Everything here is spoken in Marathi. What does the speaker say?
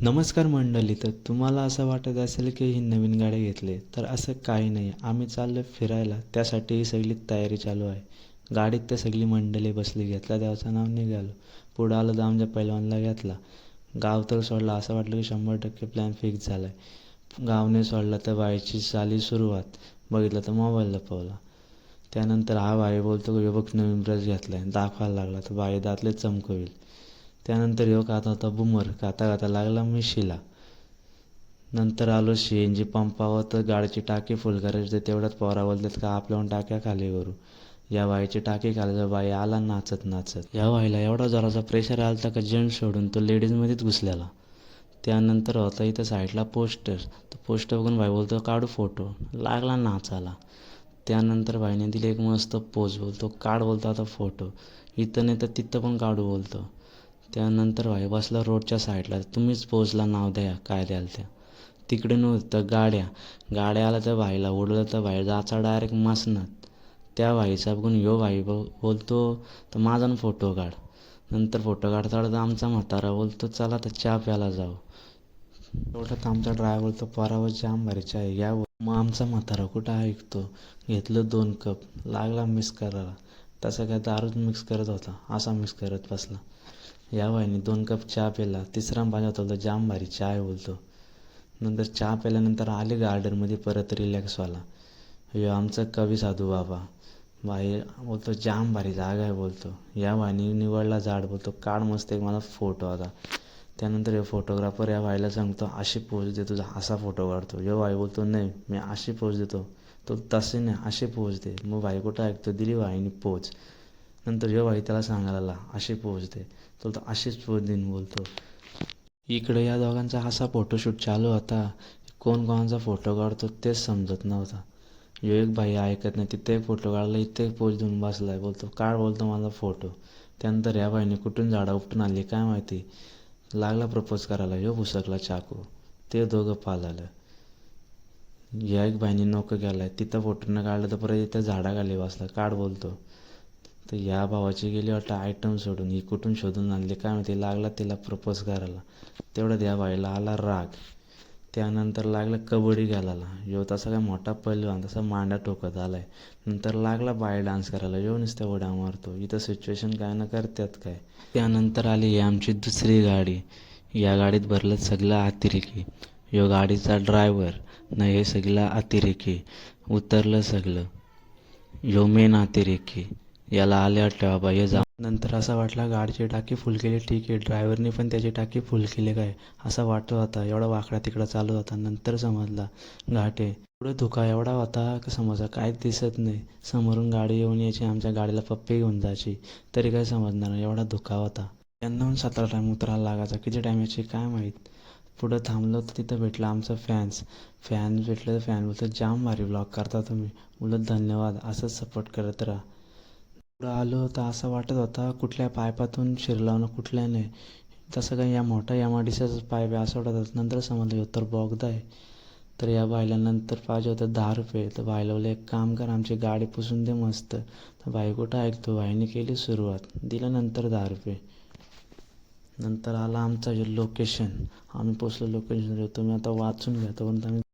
नमस्कार मंडळी. तर तुम्हाला असं वाटत असेल की ही नवीन गाडी घेतली, तर असं काही नाही. आम्ही चाललो फिरायला, त्यासाठी ही सगळी तयारी चालू आहे. गाडीत तर सगळी मंडळी बसली. घेतला देवाचं नाव, निघालो. पुढं आलो तर आमच्या पहिलवानला घेतला. गाव तर सोडला, असं वाटलं की 100% प्लॅन फिक्स झाला आहे. गावने सोडला तर बाईची झाली सुरुवात. बघितलं तर मोबाईल लपवला. त्यानंतर हा भाई बोलतो की बघ नवीन ब्रश घेतला आहे, दाखवायला लागला. तर बाई दातले चमकवेल. त्यानंतर ह्यो खात होता बुमर, खाता खाता लागला मिशीला. नंतर आलो CNG पंपावर, तर गाडीची टाकी फुल करायची. तेवढ्यात पोरा बोलतात का आपल्याहून टाक्या खाली करू. या बाईची टाकी खाली, तर बाई आला नाचत नाचत. या बाईला एवढा जोराचा प्रेशर आलता का जेंट्स सोडून तो लेडीजमध्येच घुसलेला. त्यानंतर होता इथं साईडला पोस्टर. तर पोस्टर बघून भाई बोलतो काढू फोटो. लागला नाचाला. त्यानंतर भाईने दिली एक मस्त पोज. बोलतो काढ, बोलतो आता फोटो. इथं नाही तर तिथं पण काढू बोलतो. त्यानंतर भाई बसला रोडच्या साईडला. तुम्हीच पोचला, नाव द्या काय द्याल त्या. तिकडे नव्हतं गाड्या. गाड्या आल्या तर भाईला उडलं, तर भाई जायचा डायरेक्ट मसनात. त्या भाईचा बघून ह्यो भाई बोलतो तर माझा ना फोटो काढ. नंतर फोटो काढता काढता आमचा म्हातारा बोलतो चला तर चहा प्यायला जाऊ. तेवढ्यात आमचा ड्रायव्हर बोलतो परावर जाम भारी चहा आहे, या. मग आमचा म्हातारा कुठं ऐकतो. घेतलं 2 कप. लागला मिक्स करायला. तसं काय दारूच मिक्स करत होता, असा मिक्स करत बसला. या बाईने 2 कप चहा प्याला. तिसरा पाण्यात होता जाम भारी चहा आहे बोलतो. नंतर चहा प्याल्यानंतर आले गार्डनमध्ये परत रिलॅक्स व्हायला. ह्यो आमचा कवी साधू बाबा. बाई बोलतो जाम भारी जागा आहे बोलतो. या बाईने निवडला झाड. बोलतो काढ मस्त एक मला फोटो आता. त्यानंतर हे फोटोग्राफर या बाईला सांगतो अशी पोज दे, तुझा असा फोटो काढतो. ह्यो बाई बोलतो नाही मी अशी पोज देतो. तो तसे नाही अशी पोज दे. मग बाई कुठं ऐकतो, दिली बाईने पोज. नंतर ह्यो बाई त्याला सांगायला लागला अशी पोज दे. तो अशीच पोज देईन बोलतो. इकडे या दोघांचा असा फोटोशूट चालू होता. कोण कोणाचा फोटो काढतो तेच समजत नव्हता. ह्यो एक बाई ऐकत नाही. तिथे एक फोटो काढला, इथे एक पोज देऊन बसलाय. बोलतो काढ, बोलतो माझा फोटो. त्यानंतर या बाईने कुठून झाडा उपटून आणली काय माहिती. लागला प्रपोज करायला. ह्यो भुसकला चाकू. ते दोघं पालालं. या एक बाईने नको केलाय. तिथं फोटो न काढलं तर परत इथं झाडाखाली बसला. काढ बोलतो. तर या भावाची गेली वाटतं आयटम सोडून. ही कुठून शोधून आणली काय माहिती. लागला तिला प्रपोज करायला. तेवढ्यात या बाईला आला राग. त्यानंतर लागला कबड्डी घालायला. ह्यो तसा काय मोठा पैलवान, तसा मांड्या टोकत आलाय. नंतर लागला बाई डान्स करायला. ह्यो नुसत्या उड्या मारतो. इथं सिच्युएशन काय ना करतात काय. त्यानंतर आली ही आमची दुसरी गाडी. या गाडीत भरलं सगळं अतिरेकी. ह्यो गाडीचा ड्रायव्हर न हे सगळं अतिरेकी. उतरलं सगळं. ह्यो मेन अतिरेकी. याला आले वाटतं बाबा हे जा. नंतर असं वाटलं गाडीची टाकी फुल केली ठीक आहे, ड्रायव्हरने पण त्याची टाकी फुल केली काय असं वाटत होता. एवढा वाकडा तिकडा चालू होता. नंतर समजला घाट आहे. पुढे धुका एवढा होता की समजा काहीच दिसत नाही. समोरून गाडी येऊन यायची, आमच्या गाडीला पप्पी घेऊन जायची, तरी काय समजणार नाही, एवढा धुका होता. त्यांना 17 टाईम उतरायला लागायचा. किती टाईम यायची काय माहीत. पुढं थांबलो तर तिथं भेटलं आमचं फॅन भेटलं. तर फॅन बोलतो जाम भारी ब्लॉग करता तुम्ही. उलट धन्यवाद, असंच सपोर्ट करत राहा. पुढं आलो तर असं वाटत होता कुठल्या पायपातून शिरला ना कुठल्या नाही. तसं काही या मोठा MIDCचाच पाईप आहे असं वाटत होतं. नंतर समजलं हो तर बोगदा आहे. तर या बाईला नंतर पाहिजे होतं 10 रुपये. तर बाईला बोलले एक काम कर आमची गाडी पुसून दे मस्त. तर बाई कुठं ऐकतो. बाईने केली सुरुवात. दिलं नंतर 10 रुपये. नंतर आला आमचा लोकेशन. आम्ही पोचलो लोकेशन. तुम्ही आता वाचून घ्या. तोपर्यंत आम्ही